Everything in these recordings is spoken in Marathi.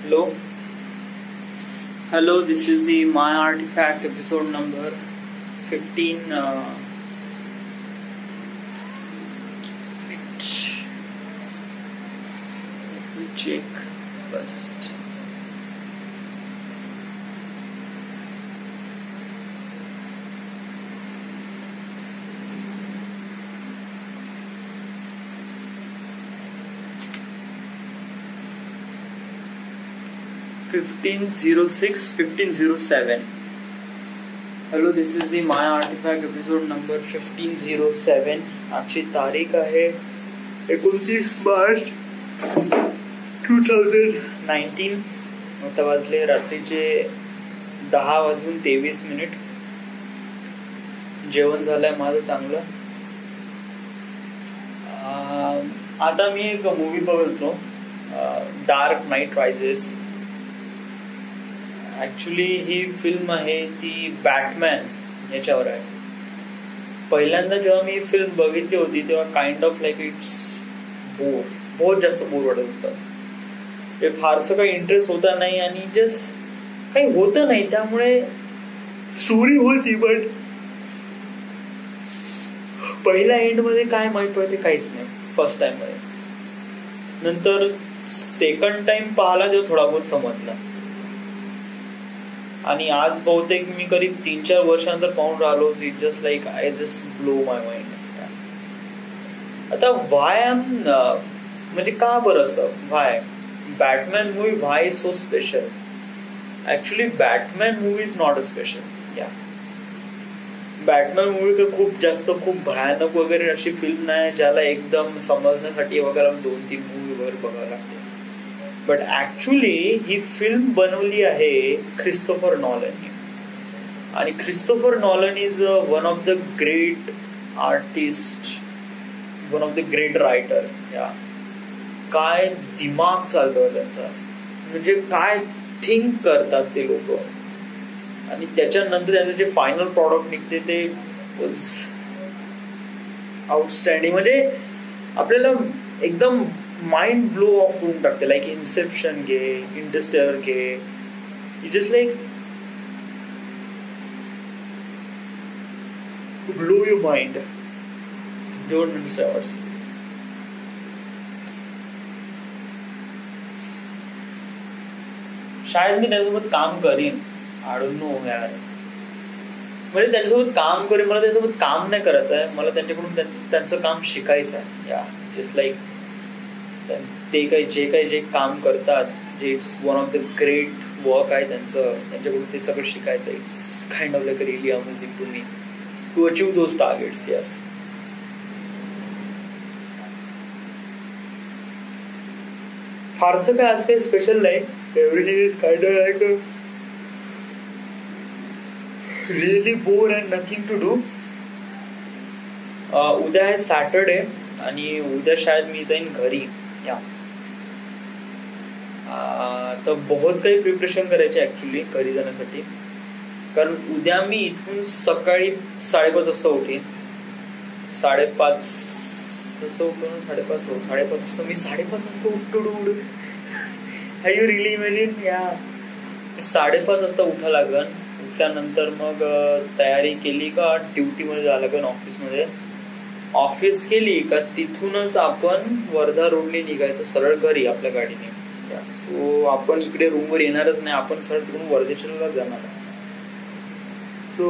Hello. Hello, this is the My Artifact episode number 15. Let me check first. (1506-1507). Hello, this is the My Artifact episode number 1507. आजची तारीख आहे 29 मार्च 2019. आता वाजले रात्रीचे 10:23. जेवण झालंय माझं चांगलं. आता मी एक मूवी बघतो, डार्क नाईट रायझेस. ऍक्च्युली ही फिल्म आहे ती बॅटमॅन याच्यावर आहे. पहिल्यांदा जेव्हा मी फिल्म बघितली होती तेव्हा काइंड ऑफ लाईक इट्स बहुत जास्त बोर वाटत होतं. ते फारसं काही इंटरेस्ट होता नाही आणि जस्ट काही होतं नाही. त्यामुळे स्टोरी होती बट पहिल्या एंड मध्ये काय माहित पडते काहीच नाही फर्स्ट टाइम मध्ये. नंतर सेकंड टाइम पाहायला जेव्हा थोडा बहुत समजला आणि आज बहुतेक मी करीब 3-4 वर्षानंतर पाहून राहिलो. It just like I just blow my mind. आता व्हाय म्हणजे का बरं असं why Batman movie why so special? Actually Batman movie is not a special. या बॅटमॅन मूवी खूप भयानक वगैरे अशी फिल्म नाही ज्याला एकदम समजण्यासाठी वगैरे 2-3 मूवी वगैरे बघावं लागते. बट ऍक्च्युली ही फिल्म बनवली आहे ख्रिस्तोफर नॉलनने. आणि Christopher Nolan is one of the great artist, one of the great writer. या काय दिमाग चालतो त्यांचा, म्हणजे काय थिंक करतात ते लोक. आणि त्याच्यानंतर त्यांचं जे फायनल प्रॉडक्ट निघते ते आउटस्टँडिंग. म्हणजे आपल्याला एकदम माइंड ब्लो ऑफ करून टाकते. लाईक इन्सेप्शन घे, इंटरस्टेलर घे, it just like blow your mind. Don't understand. शायद मी त्याच्यासोबत काम करीन. आय डोंट नो यार. म्हणजे त्यांच्यासोबत काम करीन. मला त्याच्यासोबत काम नाही करायचं आहे. मला त्यांच्याकडून त्यांचं काम शिकायचं आहे. या जस्ट लाईक ते जे काम करतात, जे it's one of the great work आहे त्यांच्याकडून ते सगळं शिकायचं. It's kind of like really amazing to me to achieve those targets. Yes. फारसं काय आज काही स्पेशल नाही. Everything is kind of like really bore and nothing to do. उद्या आहे सॅटरडे आणि उद्या शायद मी जाईन घरी. या तर बहुत काही प्रिपरेशन करायचे ऍक्च्युली घरी जाण्यासाठी. कारण उद्या मी इथून सकाळी 5:30 वाजता उठेन. 5:30 वाजता मी 5:30 वाजता उठतो. Are you really imagine? या 5:30 वाजता उठा लागन. उठल्यानंतर मग तयारी केली का ड्युटीमध्ये जावं लागेल ऑफिसमध्ये. ऑफिस केली का तिथूनच आपण वर्धा रोडने निघायचं सरळ घरी आपल्या गाडीने. सो आपण इकडे रूमवर येणारच नाही. आपण सरळ तिथून वर्धेश्वरला जाणार. सो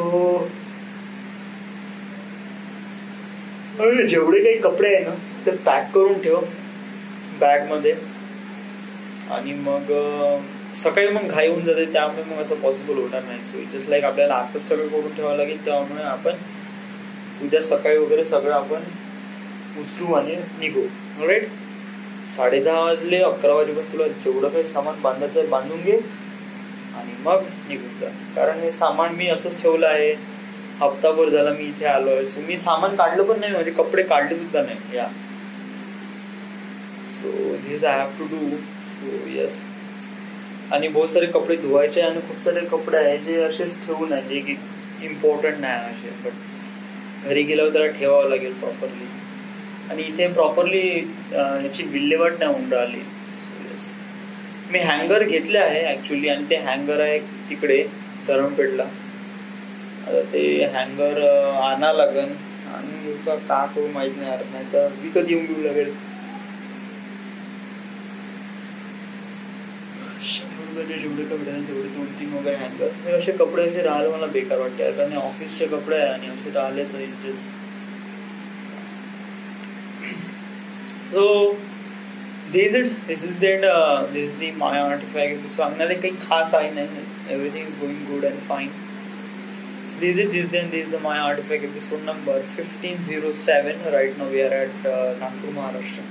जेवढे काही कपडे आहे ना ते पॅक करून ठेव बॅग मध्ये. आणि मग सकाळी मग घाई होऊन जाते. त्यामुळे मग असं पॉसिबल होणार नाही. सो इट लाईक आपल्याला आताच सगळं करून ठेवावं लागेल. त्यामुळे आपण उद्या सकाळी वगैरे सगळं आपण उचलू आणि निघू. राईट. 10:30 वाजले. 11 वाजेपर्यंत तुला जेवढं काही सामान बांधायचं आहे बांधून घे आणि मग निघून जा. कारण हे सामान मी असंच ठेवलं आहे. हप्ताभर झाला मी इथे आलोय. सो मी सामान काढलं पण नाही. म्हणजे कपडे काढले सुद्धा नाही. Yeah so this I have to do. So yes. आणि बहुत सारे कपडे धुवायचे आणि खूप सारे कपडे आहे जे असेच ठेवून आहे जे की इम्पॉर्टंट नाही असे. बट घरी गेल्यावर त्याला ठेवावं लागेल प्रॉपरली. आणि इथे प्रॉपरली याची विल्हेवाट नाही होऊन राहिली. मी हँगर घेतले आहे ऍक्च्युली, आणि ते हँगर आहे तिकडे धरमपेठला. आता ते हँगर आणा लागन, आणि का करू माहित नाही, नाही तर विकत येऊन घेऊ लागेल. 100 रुपयाचे जेवढे कपडे आहेत तेवढे 2-3 वगैरे हँगर. असे कपडे असे राहिले मला बेकार वाटते, कारण ऑफिसचे कपडे आहे आणि असे राहिले तर just. So this is the Maya artifact. सांगण्याला काही खास आहे नाही, everything is going good and fine. So this is the Maya artifact episode number 1507. Right now we are at Nagpur, Maharashtra.